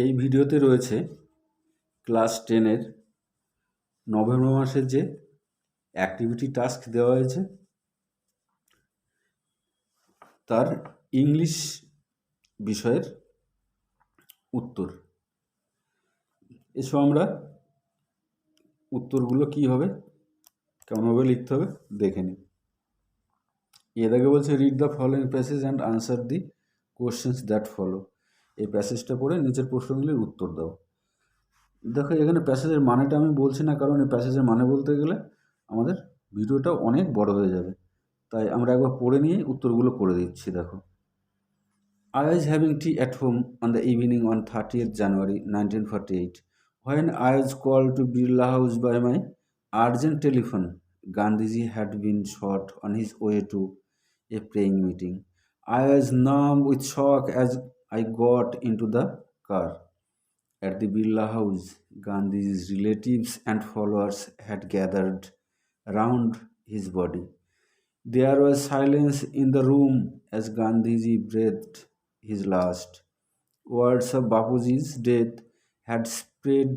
এই ভিডিওতে রয়েছে ক্লাস 10-এর নভেম্বর মাসের যে অ্যাক্টিভিটি টাস্ক দেওয়া হয়েছে তার ইংলিশ বিষয়ের উত্তর। এসব আমরা উত্তরগুলো কী হবে, কেমনভাবে লিখতে হবে দেখে নিই। এর আগে বলছে read the following passage and answer the questions that follow. এই প্যাসেজটা পড়ে নিচের প্রশ্নগুলির উত্তর দাও। দেখো এখানে প্যাসেজের মানেটা আমি বলছি না, কারণ এই প্যাসেজের মানে বলতে গেলে আমাদের ভিডিওটা অনেক বড় হয়ে যাবে, তাই আমরা একবার পড়ে নিয়ে উত্তরগুলো করে দিচ্ছি। দেখো, I was having tea at home on the evening on 30th January 1948 when I was called to Birla House by my urgent telephone. Gandhiji had been shot on his way to a praying meeting. I was numb with shock as I got into the car. At the Birla House, Gandhiji's relatives and followers had gathered around his body. There was silence in the room as Gandhiji breathed his last. Words of Bapuji's death had spread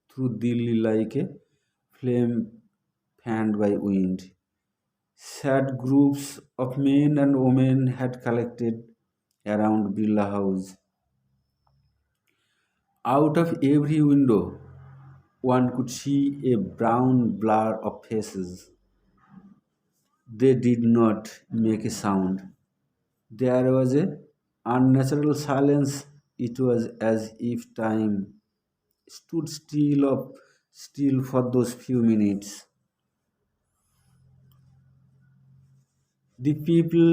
through Delhi like a flame fanned by wind. Sad groups of men and women had collected around Birla House. Out of every window, one could see a brown blur of faces. They did not make a sound. There was an unnatural silence. It was as if time stood still for those few minutes. The people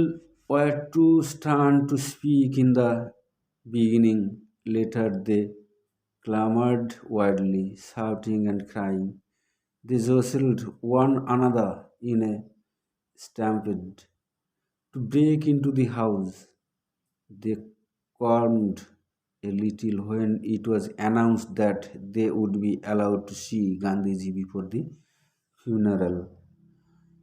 were too stunned to speak in the beginning. Later they clamored wildly, shouting and crying. They jostled one another in a stampede to break into the house. They calmed a little when it was announced that they would be allowed to see Gandhiji before the funeral.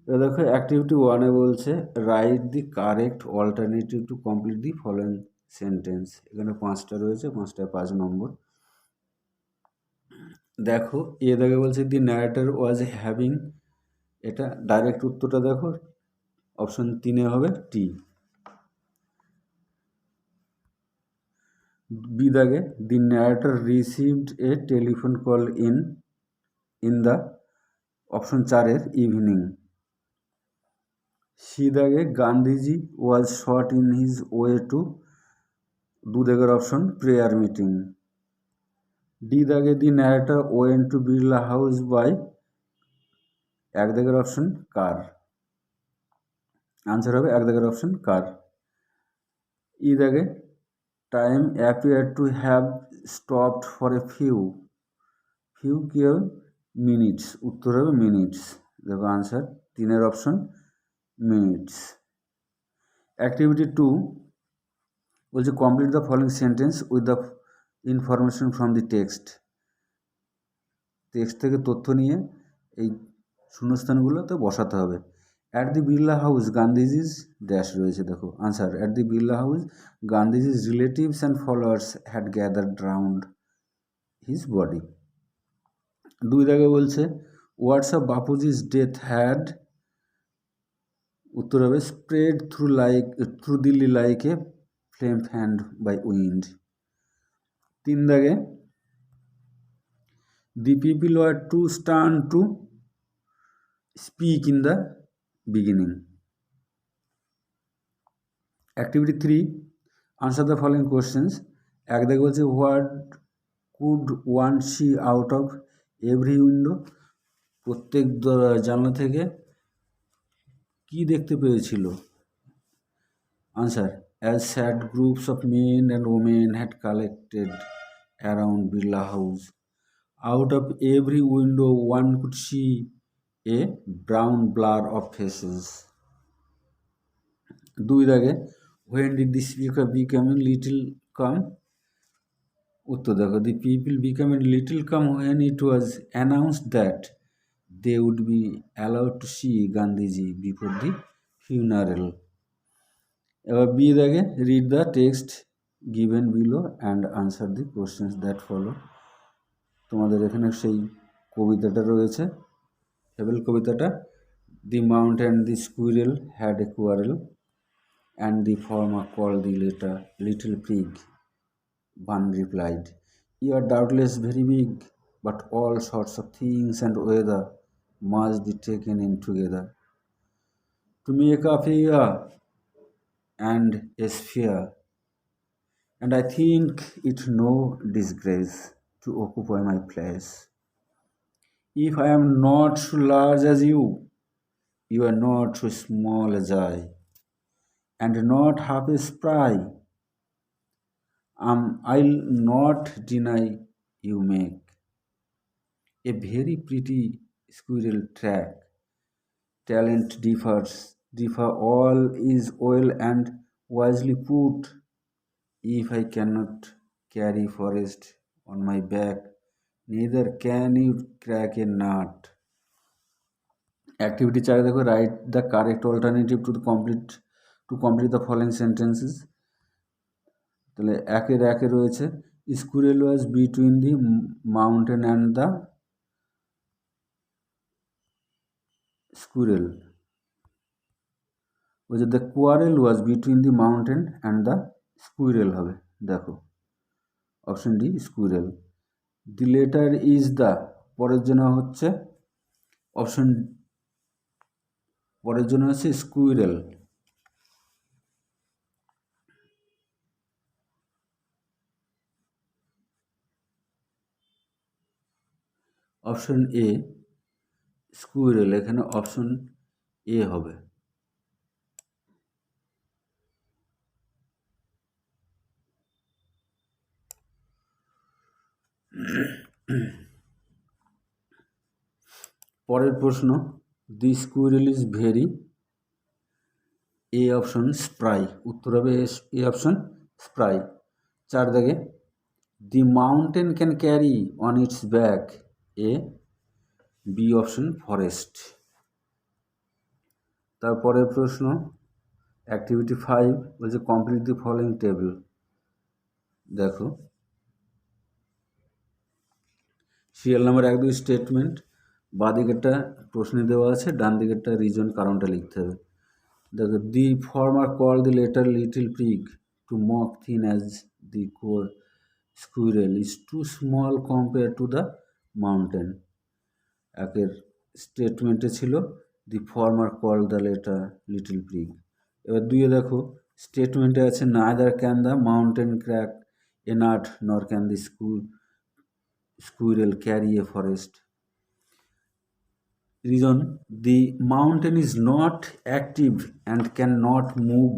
দেখো activity 1-এ বলছে write the correct alternative to complete the following sentence. এখানে 5টা রয়েছে, 5টায় 5 নম্বর। দেখো A দেখে বলছে the narrator was having, এটা direct উত্তরটা দেখো অপশন 3-এ হবে টি। বি দাগে the narrator received a telephone call in the option 4-এর ইভিনিং। সি দাগে Gandhiji was shot in his way to, 2 দাগের অপশন প্রেয়ার মিটিং। ডি দাগে the narrator went to Birla house by, 1 দাগের অপশন কার। আনসার হবে 1 দাগের অপশন কার। ই দাগে time appear to have stopped for a few কি হবে মিনিটস, উত্তর হবে মিনিটস। দেখো আনসার 3-এর অপশন মিনিটস। অ্যাক্টিভিটি 2 বলছে complete the following sentence with the information from the text. Text থেকে তথ্য নিয়ে এই শূন্যস্থানগুলোতে বসাতে হবে। At the Birla house Gandhiji's dash রয়েছে, দেখো answer at the Birla house Gandhiji's relatives and followers had gathered round his body. 2 দাগে বলছে words of Bapuji's death had, উত্তর হবে spread through Delhi like a flame fanned by wind. 3 দাগে the people were too stern to speak in the beginning. Activity 3 answer the following questions. 1 দাগে বলছে what could one see out of every window, প্রত্যেক জানলা থেকে কি দেখতে পেয়েছিল। Answer as sad groups of men and women had collected around Birla house. Out of every window one could C A brown blur of faces. 2 দাগে when did the speaker become a little calm, উত্তর দেখো the people became a little calm when it was announced that they would be allowed to see Gandhiji before the funeral. এবার B দাগে read the text given below and answer the questions that follow. তোমাদের এখানে সেই কবিতাটা রয়েছে, fable কবিতাটা। The mouse and the squirrel had a quarrel, and the farmer called the little pig. One replied, "You are doubtless very big, but all sorts of things and weather must be taken in together to make up a year and a sphere, and I think it no disgrace to occupy my place. If I am not so large as you are not so small as I, and not half as spry. I'll not deny you make a very pretty squirrel track. Talent differ all is well and wisely put. If I cannot carry forest on my back, neither can you crack a nut." Activity 4 দেখো, write the correct alternative to complete the following sentences. তাহলে একে রয়েছে, squirrel was between the mountain and the squirrel. বলছে the quarrel was between the mountain and the squirrel হবে। দেখো option D squirrel। the letter is the পরের জন্য হচ্ছে squirrel। Option A squirrel, এখানে অপশন এ হবে। পরের প্রশ্ন, the squirrel is very, A option spry, উত্তর হবে এ অপশন স্প্রাই। 4 দাগে, the mountain can carry on its back, A B option forest. তারপরের প্রশ্ন অ্যাক্টিভিটি 5 বলছে কমপ্লিট দি ফলোইং টেবিল। দেখো সিরিয়াল নাম্বার 1 2 স্টেটমেন্ট, বাঁ দিকেরটা প্রশ্নে দেওয়া আছে, ডান দিকেরটা রিজন কারণটা লিখতে হবে। দেখো the former call the latter little pig to mock thin as the squirrel is too small compare to the mountain. একের স্টেটমেন্টে ছিল the former call the latter little pig. এবার 2 দেখো স্টেটমেন্টে আছে neither can the mountain crack a nut nor can the squirrel carry a forest. Reason, the mountain is not active and cannot move.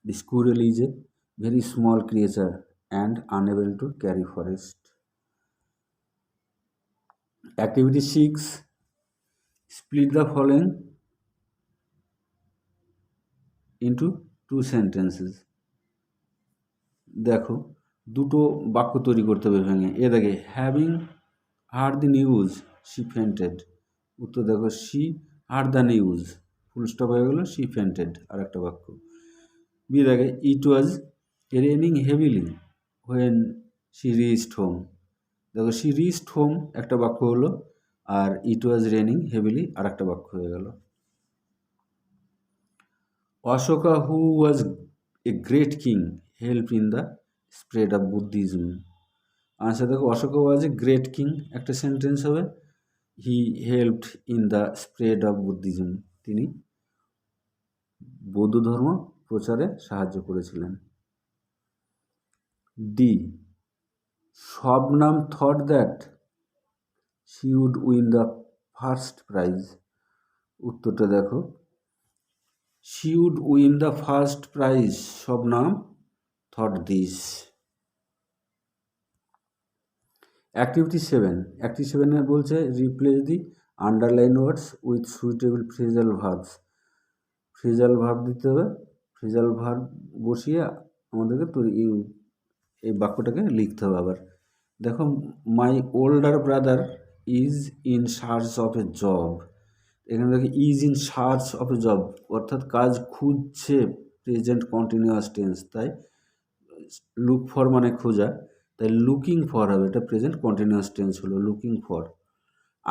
The squirrel is a very small creature and unable to carry forest. Activity 6, split the following into 2 sentences. দেখো দুটো বাক্য তৈরি করতে হবে ভেঙে। A দেখে having heard the news she fainted, উত্তর দেখো she heard the news, full stop হয়ে গেল, শি ফেন্টেড আর একটা বাক্য। বি দেখে it was raining heavily when she reached home, দেখো শি রিচড হোম একটা বাক্য হলো, আর ইট ওয়াজ রেনিং হেভিলি আর একটা বাক্য হয়ে গেল। Ashoka who was a great king help in the spread of Buddhism. Answer দেখো Ashoka was a great king একটা সেন্টেন্স হবে, he helped in the spread of Buddhism, তিনি বৌদ্ধ ধর্ম প্রচারে সাহায্য করেছিলেন। D Shabnam thought that she would win the first prize, উত্তরটা দেখো she would win the first prize, Shabnam thought this. Activity 7, activity 7 বলছে replace the underline words with suitable phrasal verbs. Phrasal verb দিতে হবে, ফ্রেজাল ভার্ব বসিয়ে আমাদেরকে এই বাক্যটাকে লিখতে হবে। আবার দেখো my older brother is in search of a job, এখানে দেখো is in search of a job অর্থাৎ কাজ খুঁজছে, প্রেজেন্ট কন্টিনিউয়াস টেন্স, তাই লুক ফর মানে খোঁজা, তাই লুকিং ফর হবে, এটা প্রেজেন্ট কন্টিনিউয়াস টেন্স হলো, looking for.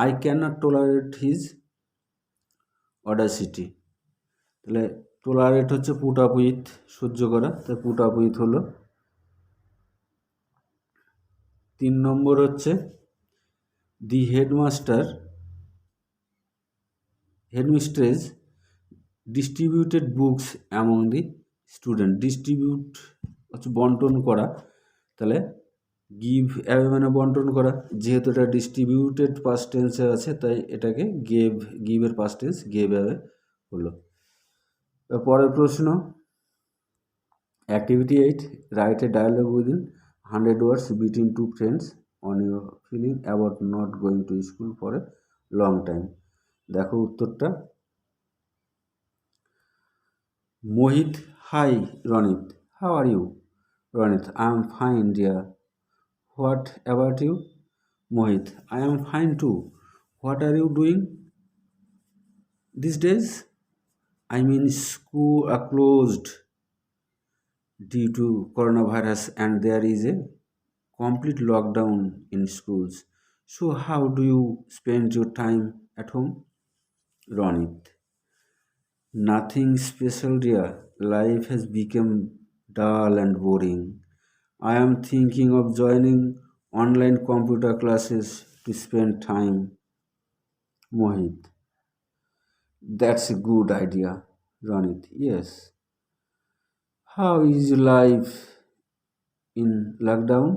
I can not tolerate his audacity, তাহলে টলারেট হচ্ছে পুট আপ উইথ, সহ্য করা, তাই পুট আপ উইথ হলো। 3 নম্বর হচ্ছে the headmistress distributed books among the student. Distribute হচ্ছে বন্টন করা, তাহলে গিভ অ্যাওয়ে মানে বন্টন করা, যেহেতু এটা ডিস্ট্রিবিউটেড পাস্ট টেন্সে আছে তাই এটাকে গিভের পাস্ট টেন্স গেভ অ্যাওয়ে হলো। পরের প্রশ্ন, activity 8, write a dialogue within 100 words between two friends on your feeling about not going to school for a long time. দেখো উত্তরটা। Mohit, hi Ronit, how are you? Ronit, I am fine dear. What about you? Mohit, I am fine too. What are you doing these days? I mean, school are closed due to coronavirus and there is a complete lockdown in schools. So how do you spend your time at home? Ronit, nothing special dear. Life has become dull and boring. I am thinking of joining online computer classes to spend time. Mohit, that's a good idea. Ronit, yes. How is your life in lockdown?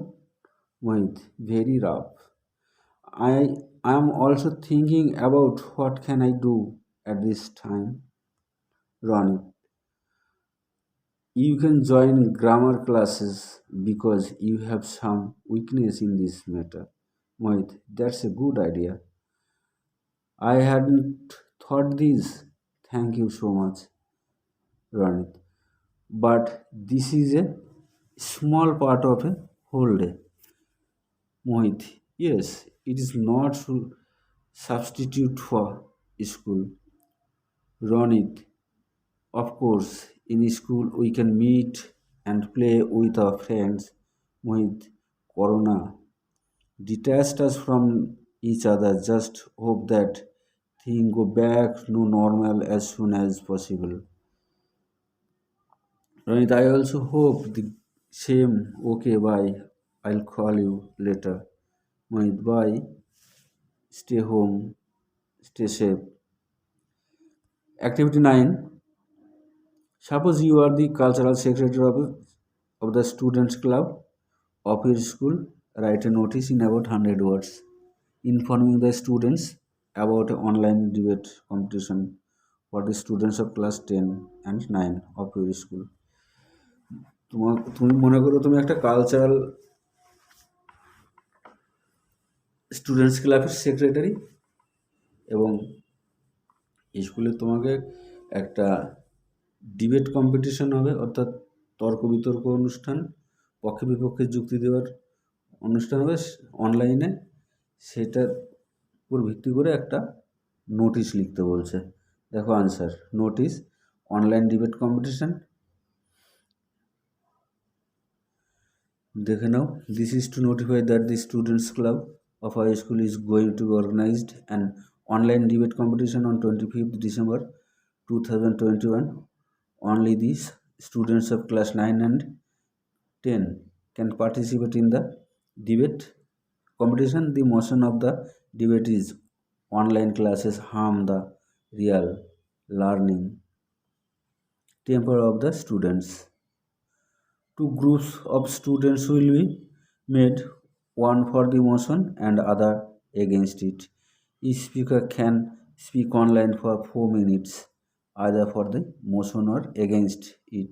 Mohit, very rough. I am also thinking about what can I do at this time. Ronit, you can join grammar classes because you have some weakness in this matter. Mohit, that's a good idea. I hadn't thought this. Thank you so much, Ronit. But this is a small part of a whole day. Mohit, yes, it is not to substitute for school. Ronit, of course, in school we can meet and play with our friends. Mohit, Corona detached us from each other. Just hope that things go back to normal as soon as possible. Ronit, I also hope the same. Okay, bye. I'll call you later. Mohit, bye. Stay home. Stay safe. Activity 9. Suppose you are the cultural secretary of the students club of your school. Write a notice in about 100 words informing the students about an online debate competition for the students of class 10 and 9 of your school. তুমি মনে করো তুমি একটা cultural students ক্লাবের secretary এবং স্কুলে তোমাকে একটা ডিবেট কম্পিটিশন হবে, অর্থাৎ তর্ক বিতর্ক অনুষ্ঠান, পক্ষে বিপক্ষে যুক্তি দেওয়ার অনুষ্ঠান হবে অনলাইনে। সেটার উপর ভিত্তি করে একটা নোটিশ লিখতে বলছে। দেখো answer, notice online debate competition. দেখে নাও, this is to notify that the students club of our school is going to be organized an online debate competition on 25th December 2021. Only these students of class 9 and 10 can participate in the debate competition. The motion of the debate is online classes harm the real learning temper of the students. Two groups of students will be made, one for the motion and other against it. Each speaker can speak online for 4 minutes, either for the motion or against it.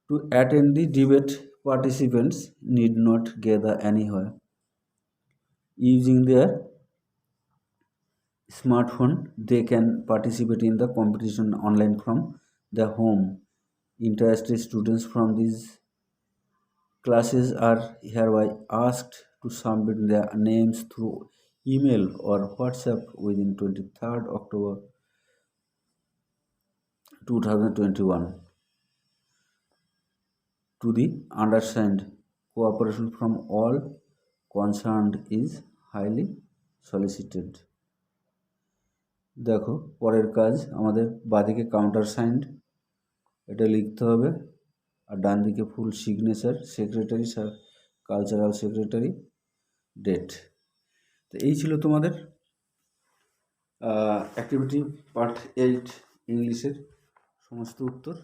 To attend the debate, participants need not gather anywhere. Using their smartphone, they can participate in the competition online from their home. Interested students from these classes are hereby asked to submit their names through email or WhatsApp within 23rd October 2021. To the understand cooperation from all concerned is highly সলিসিটেড। দেখো পরের কাজ আমাদের বাঁদিকে counter signed এটা লিখতে হবে, আর ডান দিকে full signature, secretary, cultural secretary, date. তো এই ছিল তোমাদের অ্যাক্টিভিটি পার্ট 8 ইংলিশের সমস্ত উত্তর।